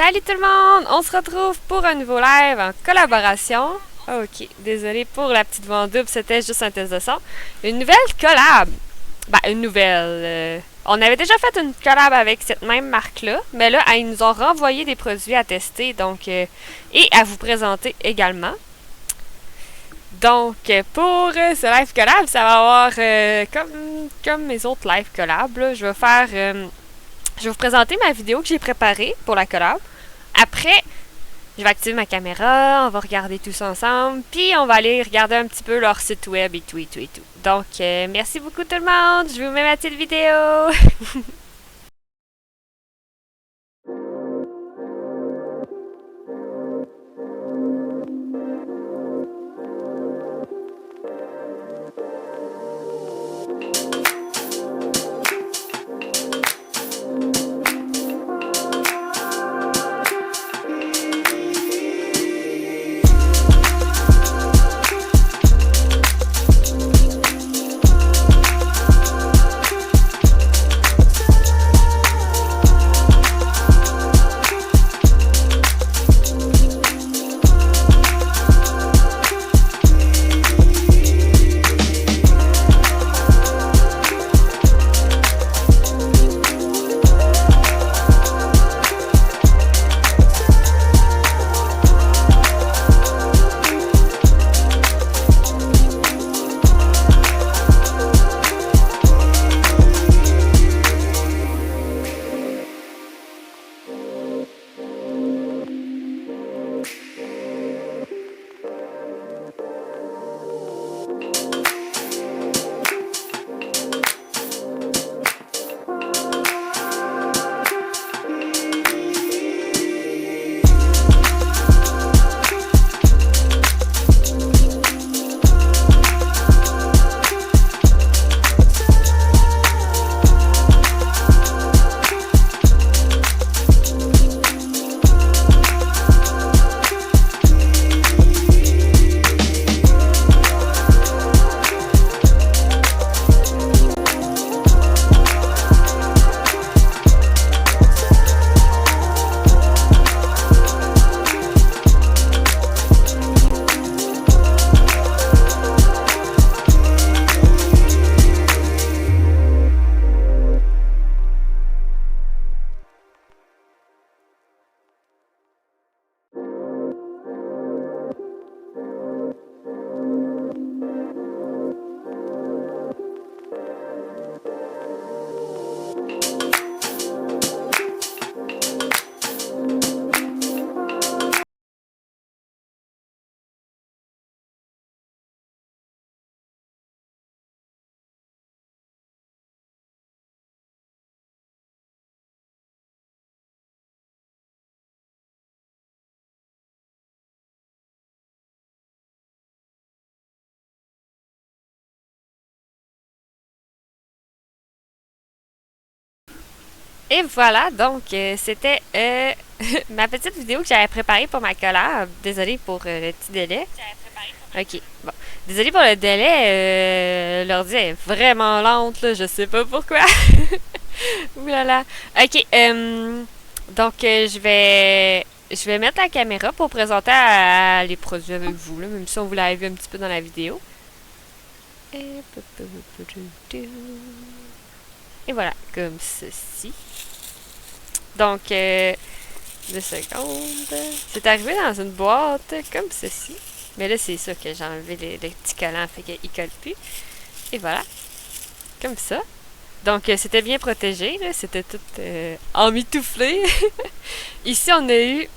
Salut tout le monde! On se retrouve pour un nouveau live en collaboration. Ok, désolé pour la petite voix en double, c'était juste un test de son. Une nouvelle collab! Ben, une nouvelle... on avait déjà fait une collab avec cette même marque-là, mais là, ils nous ont renvoyé des produits à tester, donc... et à vous présenter également. Donc, pour ce live collab, ça va avoir... comme mes autres live collabs, là, je vais faire... je vais vous présenter ma vidéo que j'ai préparée pour la collab. Après, je vais activer ma caméra, on va regarder tout ça ensemble, puis on va aller regarder un petit peu leur site web et tout et tout et tout. Donc, merci beaucoup tout le monde, je vous mets ma petite vidéo. Et voilà, donc c'était ma petite vidéo que j'avais préparée pour ma collab. Désolée pour le petit délai. Ok, bon. Désolée pour le délai, l'ordi est vraiment lente, là, je sais pas pourquoi. Ouh là là. Ok, donc je vais mettre la caméra pour présenter les produits avec vous, là, même si on vous l'avait vu un petit peu dans la vidéo. Et voilà, comme ceci. Donc, 2 secondes. C'est arrivé dans une boîte comme ceci. Mais là, c'est ça que j'ai enlevé les petits collants, fait qu'il colle plus. Et voilà, comme ça. Donc, c'était bien protégé, là. C'était tout emmitouflé. Ici, on a eu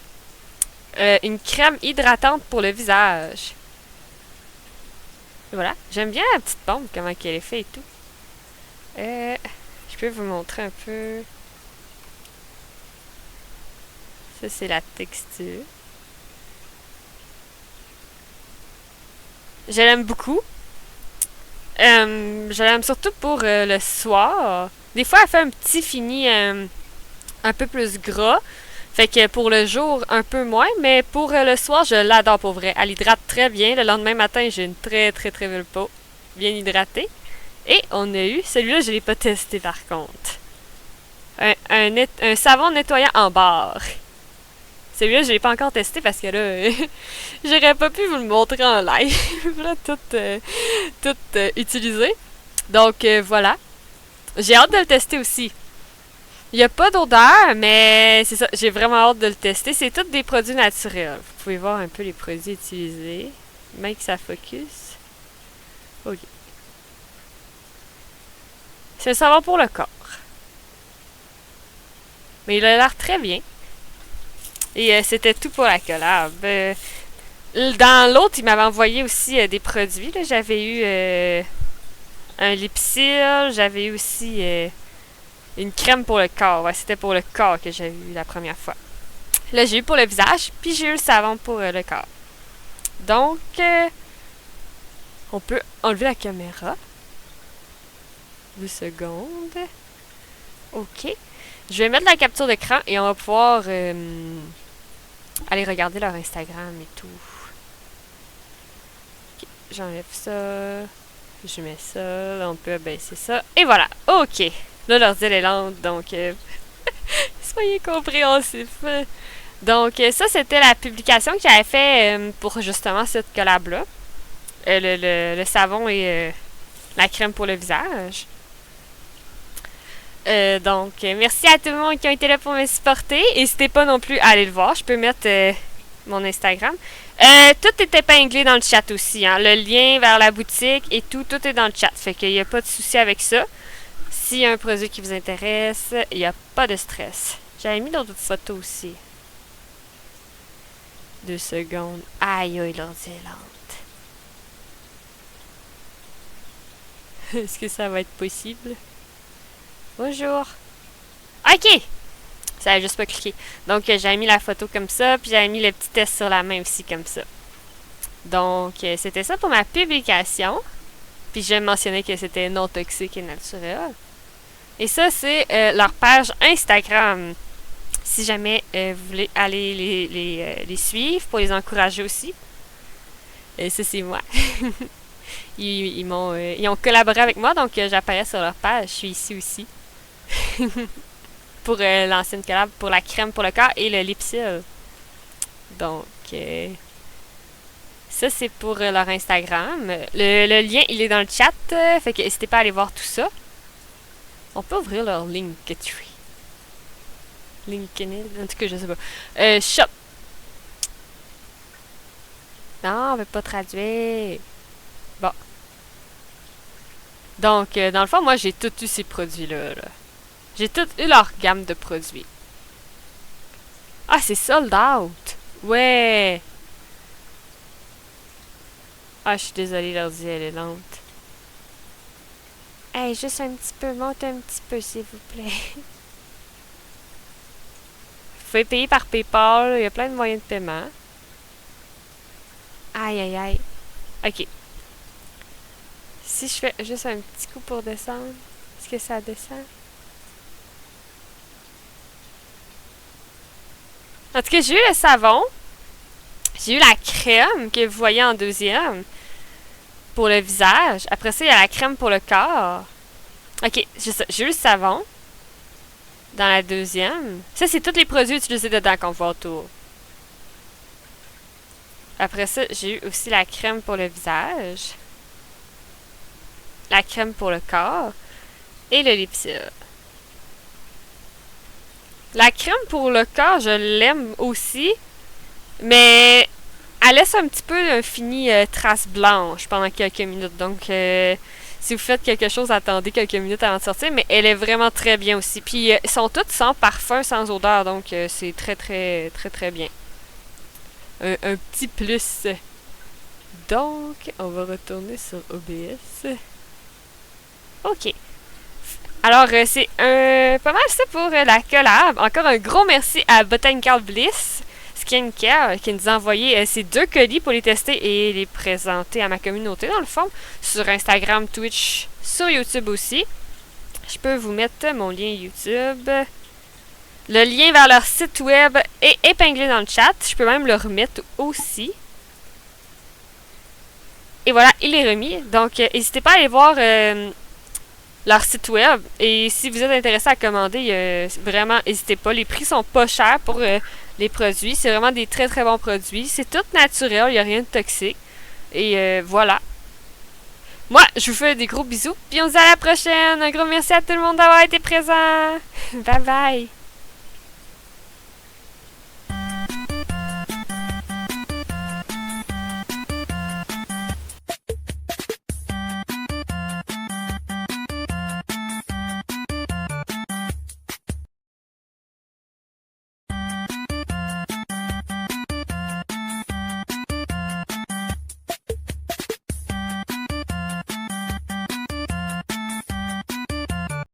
une crème hydratante pour le visage. Et voilà, j'aime bien la petite pompe, comment elle est faite et tout. Je peux vous montrer un peu. Ça, c'est la texture. Je l'aime beaucoup. Je l'aime surtout pour le soir. Des fois, elle fait un petit fini un peu plus gras. Fait que pour le jour, un peu moins. Mais pour le soir, je l'adore pour vrai. Elle hydrate très bien. Le lendemain matin, j'ai une très très très belle peau. Bien hydratée. Et on a eu, celui-là, je ne l'ai pas testé par contre. Un savon nettoyant en barre. Celui-là, je l'ai pas encore testé parce que là, j'aurais pas pu vous le montrer en live. Là, tout utilisé. Donc, voilà. J'ai hâte de le tester aussi. Il n'y a pas d'odeur, mais c'est ça, j'ai vraiment hâte de le tester. C'est tous des produits naturels. Vous pouvez voir un peu les produits utilisés. Même que ça focus. OK. C'est le savon pour le corps. Mais il a l'air très bien. Et c'était tout pour la collab. Dans l'autre, il m'avait envoyé aussi des produits. J'avais eu un lipsil, j'avais eu aussi une crème pour le corps. Ouais, c'était pour le corps que j'avais eu la première fois. Là, j'ai eu pour le visage, puis j'ai eu le savon pour le corps. Donc, on peut enlever la caméra. 2 secondes. OK. Je vais mettre la capture d'écran et on va pouvoir aller regarder leur Instagram et tout. OK. J'enlève ça. Je mets ça. Là, on peut abaisser ça. Et voilà. OK. Là, l'ordi est lente, donc soyez compréhensifs. Donc, ça, c'était la publication que j'avais fait pour justement cette collab-là. Le savon et la crème pour le visage. Donc, merci à tout le monde qui a été là pour me supporter. N'hésitez pas non plus à aller le voir. Je peux mettre mon Instagram. Tout est épinglé dans le chat aussi. Hein. Le lien vers la boutique et tout est dans le chat. Fait qu'il n'y a pas de souci avec ça. S'il y a un produit qui vous intéresse, il n'y a pas de stress. J'avais mis d'autres photos aussi. 2 secondes. Aïe, aïe, l'ordi est lente. Est-ce que ça va être possible? Bonjour. OK! Ça a juste pas cliqué. Donc, j'avais mis la photo comme ça, puis j'avais mis le petit test sur la main aussi comme ça. Donc, c'était ça pour ma publication. Puis, je mentionnais que c'était non toxique et naturel. Et ça, c'est leur page Instagram. Si jamais vous voulez aller les suivre pour les encourager aussi. Ça, c'est moi. ils ont collaboré avec moi, donc j'apparais sur leur page. Je suis ici aussi. Pour l'ancienne collab, pour la crème pour le corps et le lipsil. Donc, ça, c'est pour leur Instagram. Le lien, il est dans le chat. Fait que n'hésitez pas à aller voir tout ça. On peut ouvrir leur Linktree. LinkedIn, en tout cas, je sais pas. Shop. Non, on veut pas traduire. Bon. Donc, dans le fond, moi, j'ai tout eu ces produits-là. Là. J'ai tout eu leur gamme de produits. Ah, c'est sold out! Ouais! Ah, je suis désolée, l'ordi, elle est lente. Hey, juste un petit peu, monte un petit peu, s'il vous plaît. Vous pouvez payer par PayPal, il y a plein de moyens de paiement. Aïe, aïe, aïe. OK. Si je fais juste un petit coup pour descendre, est-ce que ça descend? En tout cas, j'ai eu le savon. J'ai eu la crème que vous voyez en deuxième pour le visage. Après ça, il y a la crème pour le corps. OK, j'ai eu le savon dans la deuxième. Ça, c'est tous les produits utilisés dedans qu'on voit autour. Après ça, j'ai eu aussi la crème pour le visage. La crème pour le corps. Et le lipsil. La crème pour le corps, je l'aime aussi. Mais elle laisse un petit peu un fini trace blanche pendant quelques minutes. Donc, si vous faites quelque chose, attendez quelques minutes avant de sortir. Mais elle est vraiment très bien aussi. Puis, ils sont toutes sans parfum, sans odeur. Donc, c'est très, très, très, très bien. Un petit plus. Donc, on va retourner sur OBS. OK. Alors, c'est pas mal ça pour la collab. Encore un gros merci à Botanical Bliss Skincare qui nous a envoyé ces 2 colis pour les tester et les présenter à ma communauté, dans le fond, sur Instagram, Twitch, sur YouTube aussi. Je peux vous mettre mon lien YouTube. Le lien vers leur site web est épinglé dans le chat. Je peux même le remettre aussi. Et voilà, il est remis. Donc, n'hésitez pas à aller voir leur site web. Et si vous êtes intéressé à commander, vraiment, n'hésitez pas. Les prix sont pas chers pour les produits. C'est vraiment des très très bons produits. C'est tout naturel, il n'y a rien de toxique. Et voilà. Moi, je vous fais des gros bisous. Puis on se dit à la prochaine. Un gros merci à tout le monde d'avoir été présent. Bye bye.